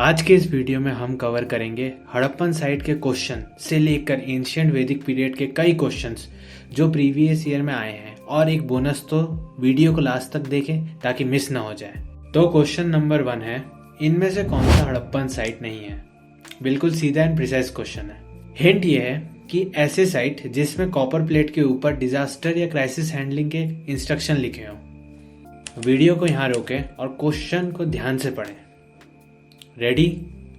आज के इस वीडियो में हम कवर करेंगे हड़प्पन साइट के क्वेश्चन से लेकर एंशिएंट वैदिक पीरियड के कई क्वेश्चंस जो प्रीवियस ईयर में आए हैं और एक बोनस। तो वीडियो को लास्ट तक देखें ताकि मिस ना हो जाए। तो क्वेश्चन नंबर 1 है, इनमें से कौन सा हड़प्पन साइट नहीं है? बिल्कुल सीधा एंड प्रिसाइज क्वेश्चन है। हिंट ये है कि ऐसे साइट जिसमें कॉपर प्लेट के ऊपर डिजास्टर या क्राइसिस हैंडलिंग के इंस्ट्रक्शन लिखे हों। वीडियो को यहाँ रोकें और क्वेश्चन को ध्यान से पढ़ें। रेडी?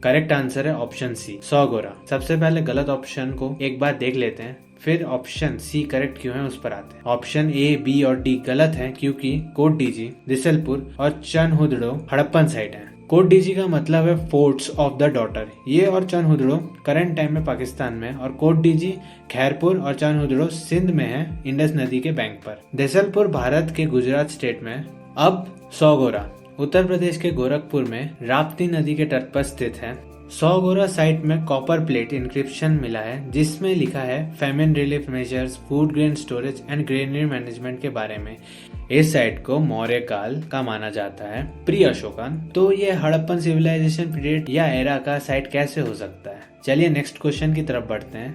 करेक्ट आंसर है ऑप्शन सी, 100 गोरा। सबसे पहले गलत ऑप्शन को एक बार देख लेते हैं, फिर ऑप्शन सी करेक्ट क्यों है उस पर आते हैं। ऑप्शन ए, बी और डी गलत है क्योंकि कोटडीजी, दिसलपुर और चनहुदड़ो हड़प्पन साइट है। कोटडीजी का मतलब है फोर्ट्स ऑफ द डॉटर। ये और चनहुदड़ो करंट टाइम में पाकिस्तान में, और कोटडीजी खैरपुर और चनहुदड़ो सिंध में है, इंडस नदी के बैंक पर। दिसलपुर भारत के गुजरात स्टेट में। अब 100 गोरा उत्तर प्रदेश के गोरखपुर में राप्ती नदी के तट पर स्थित है। 100 गोरा साइट में कॉपर प्लेट इंक्रिप्शन मिला है जिसमें लिखा है famine relief measures, food grain storage and granary management के बारे में। इस साइट को मौर्य काल का माना जाता है, प्री अशोकन। तो ये हड़प्पन सिविलाइजेशन पीरियड या एरा का साइट कैसे हो सकता है? चलिए नेक्स्ट क्वेश्चन की तरफ बढ़ते हैं।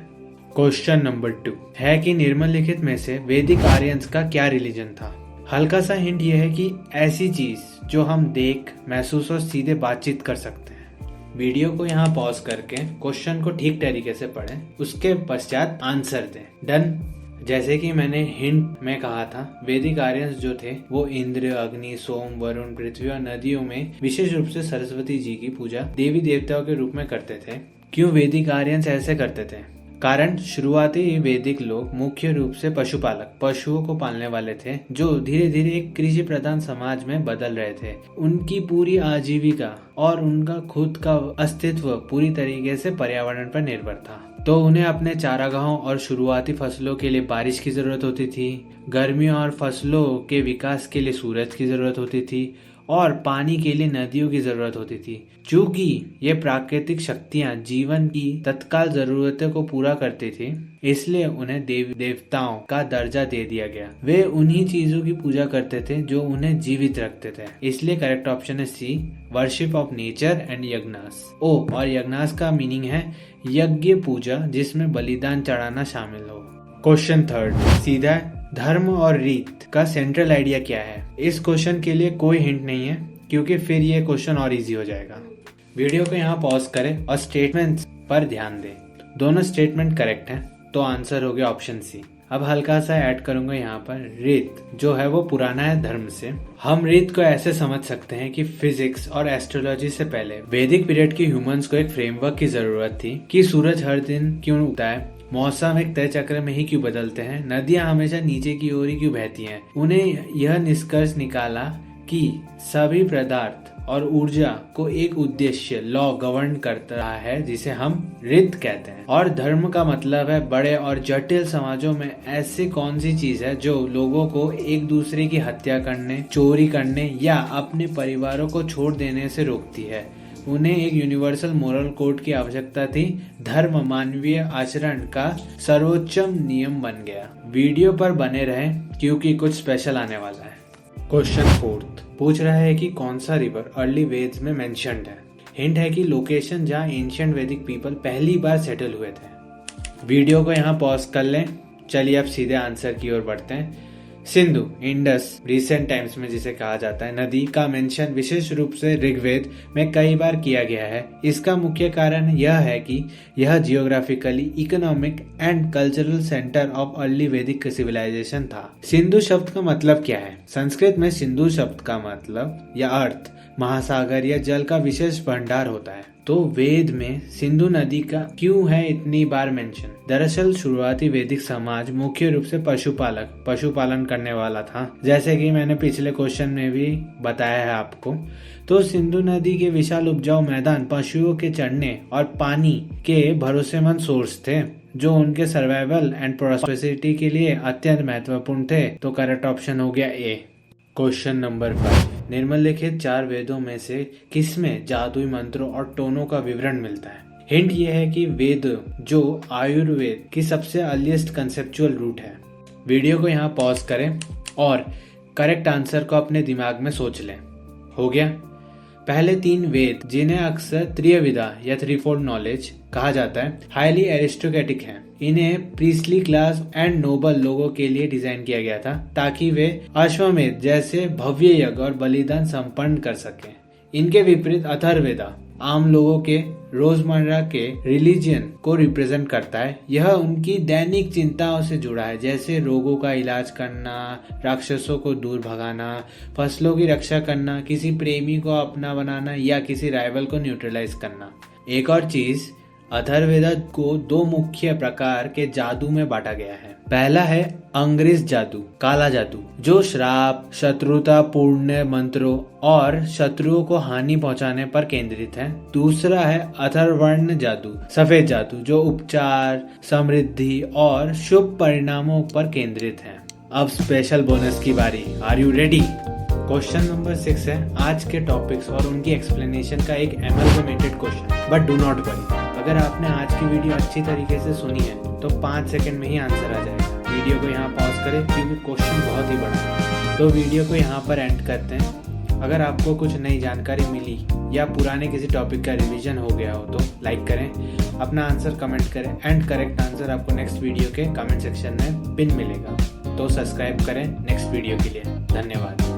क्वेश्चन नंबर 2 है कि निम्नलिखित में से वैदिक आर्यंस का क्या रिलीजन था? हल्का सा हिंट ये है कि ऐसी चीज जो हम देख, महसूस और सीधे बातचीत कर सकते हैं। वीडियो को यहाँ पॉज करके क्वेश्चन को ठीक तरीके से पढ़ें, उसके पश्चात आंसर दें। डन? जैसे कि मैंने हिंट में कहा था, वैदिक आर्यंस जो थे वो इंद्र, अग्नि, सोम, वरुण, पृथ्वी और नदियों में विशेष रूप से सरस्वती जी की पूजा देवी देवताओं के रूप में करते थे। क्यों वैदिक आर्यंस ऐसे करते थे? कारण शुरुआती वैदिक लोग मुख्य रूप से पशुपालक, पशुओं को पालने वाले थे जो धीरे धीरे एक कृषि प्रधान समाज में बदल रहे थे। उनकी पूरी आजीविका और उनका खुद का अस्तित्व पूरी तरीके से पर्यावरण पर निर्भर था। तो उन्हें अपने चारागाहों और शुरुआती फसलों के लिए बारिश की जरूरत होती थी, गर्मियों और फसलों के विकास के लिए सूरज की जरूरत होती थी और पानी के लिए नदियों की जरूरत होती थी। चूंकि ये प्राकृतिक शक्तियां जीवन की तत्काल जरूरतों को पूरा करती थी, इसलिए उन्हें देवी देवताओं का दर्जा दे दिया गया। वे उन्हीं चीजों की पूजा करते थे जो उन्हें जीवित रखते थे। इसलिए करेक्ट ऑप्शन है सी, worship of nature and yajnas. ओ, और यज्ञास का मीनिंग है यज्ञ पूजा जिसमें बलिदान चढ़ाना शामिल हो। क्वेश्चन 3 सीधा है, धर्म और रीत का सेंट्रल आइडिया क्या है? इस क्वेश्चन के लिए कोई हिंट नहीं है क्योंकि फिर ये क्वेश्चन और इजी हो जाएगा। वीडियो को यहाँ पॉज करें और स्टेटमेंट्स पर ध्यान दें। दोनों स्टेटमेंट करेक्ट हैं, तो आंसर हो गया ऑप्शन सी। अब हल्का सा ऐड करूंगा यहाँ पर, रीत जो है वो पुराना है धर्म से। हम रीत को ऐसे समझ सकते हैं कि फिजिक्स और एस्ट्रोलॉजी से पहले वैदिक पीरियड के ह्यूमंस को एक फ्रेमवर्क की जरूरत थी कि सूरज हर दिन क्यों उगता है, मौसम एक तय चक्र में ही क्यों बदलते हैं, नदियां हमेशा नीचे की ओर ही क्यों बहती हैं। उन्हें यह निष्कर्ष निकाला कि सभी पदार्थ और ऊर्जा को एक उद्देश्य, लॉ गवर्न करता है जिसे हम ऋत कहते हैं। और धर्म का मतलब है बड़े और जटिल समाजों में ऐसी कौन सी चीज है जो लोगों को एक दूसरे की हत्या करने, चोरी करने या अपने परिवारों को छोड़ देने से रोकती है। उन्हें एक यूनिवर्सल मोरल कोड की आवश्यकता थी। धर्म मानवीय आचरण का सर्वोच्चम नियम बन गया। वीडियो पर बने रहें क्योंकि कुछ स्पेशल आने वाला है। क्वेश्चन 4 पूछ रहा है कि कौन सा रिवर अर्ली वेद्स में मेंशन्ड है। हिंट है कि लोकेशन जहाँ एंशिएंट वैदिक पीपल पहली बार सेटल हुए थे। वीडियो को यहाँ पॉज कर लें। चलिए अब सीधे आंसर की ओर बढ़ते हैं। सिंधु, इंडस, रिसेंट टाइम्स में जिसे कहा जाता है, नदी का मेंशन विशेष रूप से ऋग्वेद में कई बार किया गया है। इसका मुख्य कारण यह है कि यह geographically, economic and cultural centre of early वैदिक सिविलाइजेशन था। सिंधु शब्द का मतलब क्या है? संस्कृत में सिंधु शब्द का मतलब या अर्थ महासागर या जल का विशेष भंडार होता है। तो वेद में सिंधु नदी का क्यों है इतनी बार मेंशन? दरअसल शुरुआती वैदिक समाज मुख्य रूप से पशुपालन करने वाला था, जैसे कि मैंने पिछले क्वेश्चन में भी बताया है आपको। तो सिंधु नदी के विशाल उपजाऊ मैदान पशुओं के चढ़ने और पानी के भरोसेमंद सोर्स थे जो उनके सर्वाइवल एंड प्रोस्पेरिटी के लिए अत्यंत महत्वपूर्ण थे। तो करेक्ट ऑप्शन हो गया ए। क्वेश्चन नंबर 5 निम्नलिखित 4 वेदों में से किसमें जादुई मंत्रों और टोनों का विवरण मिलता है? हिंट ये है कि वेद जो आयुर्वेद की सबसे अर्लीस्ट कंसेप्चुअल रूट है। वीडियो को यहाँ पॉज करें और करेक्ट आंसर को अपने दिमाग में सोच लें। हो गया? पहले 3 वेद, जिन्हें अक्सर त्रिविधा या थ्रीफोल्ड नॉलेज कहा जाता है, हाईली एरिस्टोक्रेटिक हैं। इन्हें प्रीस्टली क्लास एंड नोबल लोगों के लिए डिजाइन किया गया था ताकि वे अश्वमेध जैसे भव्य यज्ञ और बलिदान संपन्न कर सकें। इनके विपरीत अथर्ववेदा आम लोगों के रोजमर्रा के रिलीजन को रिप्रेजेंट करता है। यह उनकी दैनिक चिंताओं से जुड़ा है, जैसे रोगों का इलाज करना, राक्षसों को दूर भगाना, फसलों की रक्षा करना, किसी प्रेमी को अपना बनाना या किसी राइवल को न्यूट्रलाइज करना। एक और चीज, अथर्ववेदा को 2 मुख्य प्रकार के जादू में बांटा गया है। पहला है अंग्रेज जादू, काला जादू, जो श्राप, शत्रुतापूर्ण मंत्रों और शत्रुओं को हानि पहुंचाने पर केंद्रित है। दूसरा है अथर्वर्ण जादू, सफेद जादू, जो उपचार, समृद्धि और शुभ परिणामों पर केंद्रित है। अब स्पेशल बोनस की बारी। Are you ready? Question number 6 है आज के टॉपिक्स और उनकी एक्सप्लेनेशन का एक amalgamated question. But do not worry, अगर आपने आज की वीडियो अच्छी तरीके से सुनी है तो 5 सेकंड में ही आंसर आ जाएगा। वीडियो को यहाँ पॉज करें क्योंकि क्वेश्चन बहुत ही बड़ा है। तो वीडियो को यहाँ पर एंड करते हैं। अगर आपको कुछ नई जानकारी मिली या पुराने किसी टॉपिक का रिवीजन हो गया हो तो लाइक करें, अपना आंसर कमेंट करें एंड करेक्ट आंसर आपको नेक्स्ट वीडियो के कमेंट सेक्शन में पिन मिलेगा। तो सब्सक्राइब करें नेक्स्ट वीडियो के लिए। धन्यवाद।